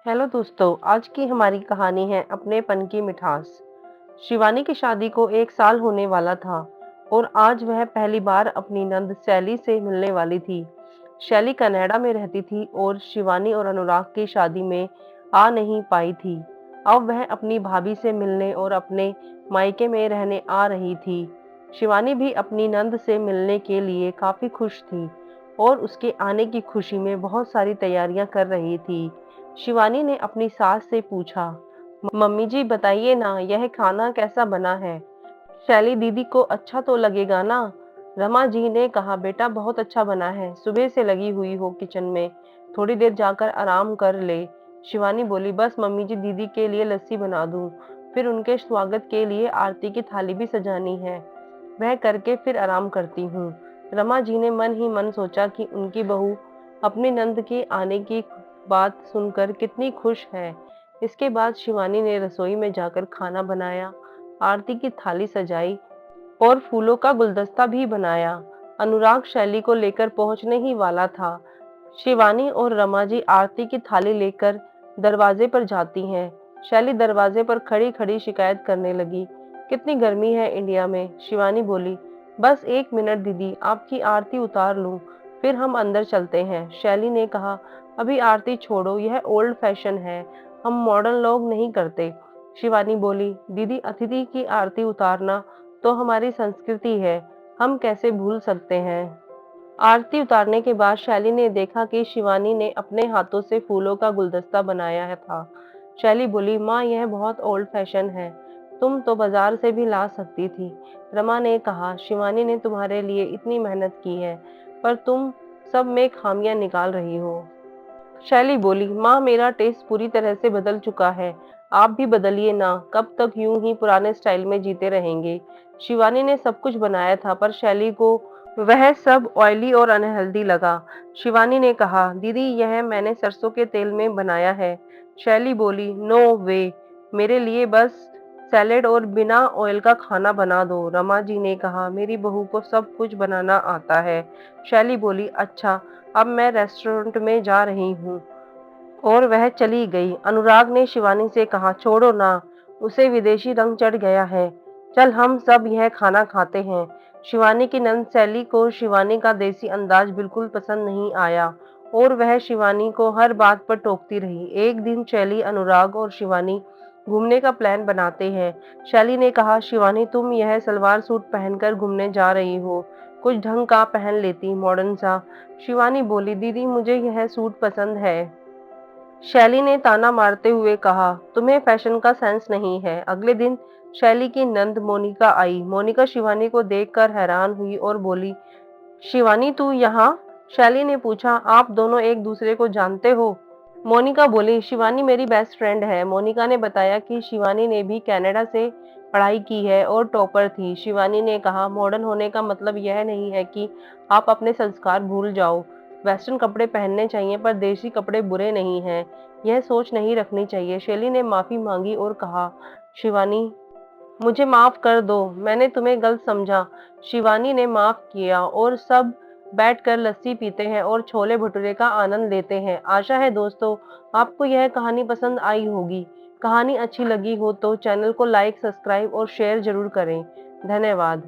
Hello दोस्तों, आज की हमारी कहानी है अपनेपन की मिठास। शिवानी की शादी को 1 साल होने वाला था और आज वह पहली बार अपनी नंद शैली से मिलने वाली थी। शैली कनाडा में रहती थी और शिवानी और अनुराग की शादी में आ नहीं पाई थी। अब वह अपनी भाभी से मिलने और अपने मायके में रहने आ रही थी। शिवानी भी अपनी नंद से मिलने के लिए काफी खुश थी और उसके आने की खुशी में बहुत सारी तैयारियां कर रही थी। शिवानी ने अपनी सास से पूछा, मम्मी जी बताइए ना, यह खाना कैसा बना है? शैली दीदी को अच्छा तो लगेगा ना? रमा जी ने कहा, बेटा बहुत अच्छा बना है, सुबह से लगी हुई हो किचन में, थोड़ी देर जाकर आराम कर ले। शिवानी बोली, बस मम्मी जी दीदी के लिए लस्सी बना दूं, फिर उनके स्वागत के लिए आरती की थाली भी सजानी है, वह करके फिर आराम करती हूँ। रमा जी ने मन ही मन सोचा कि उनकी बहू अपनी नंद के आने की बात सुनकर कितनी खुश है। इसके बाद शिवानी ने रसोई में जाकर खाना बनाया, आरती की थाली सजाई और फूलों का गुलदस्ता भी बनाया। अनुराग शैली को लेकर पहुंचने ही वाला था। शिवानी और रमा जी आरती की थाली लेकर दरवाजे पर जाती हैं। शैली दरवाजे पर खड़ी खड़ी शिकायत करने लगी, कितनी गर्मी है इंडिया में। शिवानी बोली, बस 1 मिनट दीदी, आपकी आरती उतार लूं, फिर हम अंदर चलते हैं। शैली ने कहा, अभी आरती छोड़ो, यह ओल्ड फैशन है, हम मॉडर्न लोग नहीं करते। शिवानी बोली, दीदी अतिथि की आरती उतारना तो हमारी संस्कृति है, हम कैसे भूल सकते हैं। आरती उतारने के बाद शैली ने देखा कि शिवानी ने अपने हाथों से फूलों का गुलदस्ता बनाया है था। शैली बोली, माँ यह बहुत ओल्ड फैशन है, तुम तो बाजार से भी ला सकती थी। रमा ने कहा, शिवानी ने तुम्हारे लिए इतनी मेहनत की है, पर तुम सब में खामियां निकाल रही हो। शैली बोली, माँ मेरा टेस्ट पूरी तरह से बदल चुका है, आप भी बदलिए ना, कब तक यूं ही पुराने स्टाइल में जीते रहेंगे। शिवानी ने सब कुछ बनाया था पर शैली को वह सब ऑयली और अनहेल्दी लगा। शिवानी ने कहा, दीदी यह मैंने सरसों के तेल में बनाया है। शैली बोली, नो वे, मेरे लिए बस सैलेड और बिना ऑयल का खाना बना दो। रमा जी ने कहा, मेरी बहू को सब कुछ बनाना आता है। शैली बोली, अच्छा, अब मैं रेस्टोरेंट में जा रही हूँ, और वह चली गई। अनुराग ने शिवानी से कहा, छोड़ो ना, उसे विदेशी रंग चढ़ गया है, चल हम सब यह खाना खाते हैं। शिवानी की नंद शैली को शिवानी का देसी अंदाज बिल्कुल पसंद नहीं आया और वह शिवानी को हर बात पर टोकती रही। एक दिन शैली, अनुराग और शिवानी घूमने का प्लान बनाते हैं। शैली ने कहा, शिवानी तुम यह सलवार सूट पहनकर घूमने जा रही हो, कुछ ढंग का पहन लेती, मॉडर्न सा। शिवानी बोली, दीदी मुझे यह सूट पसंद है। शैली ने ताना मारते हुए कहा, तुम्हें फैशन का सेंस नहीं है। अगले दिन शैली की नंद मोनिका आई। मोनिका शिवानी को देखकर हैरान हुई और बोली, शिवानी तू यहाँ? शैली ने पूछा, आप दोनों एक दूसरे को जानते हो? मोनिका बोली, शिवानी मेरी बेस्ट फ्रेंड है। मोनिका ने बताया कि शिवानी ने भी कनाडा से पढ़ाई की है और टॉपर थी। शिवानी ने कहा, मॉडर्न होने का मतलब यह नहीं है कि आप अपने संस्कार भूल जाओ, वेस्टर्न कपड़े पहनने चाहिए पर देसी कपड़े बुरे नहीं हैं, यह सोच नहीं रखनी चाहिए। शैली ने माफी मांगी और कहा, शिवानी मुझे माफ कर दो, मैंने तुम्हें गलत समझा। शिवानी ने माफ किया और सब बैठकर लस्सी पीते हैं और छोले भटूरे का आनंद लेते हैं। आशा है दोस्तों आपको यह कहानी पसंद आई होगी। कहानी अच्छी लगी हो तो चैनल को लाइक, सब्सक्राइब और शेयर जरूर करें। धन्यवाद।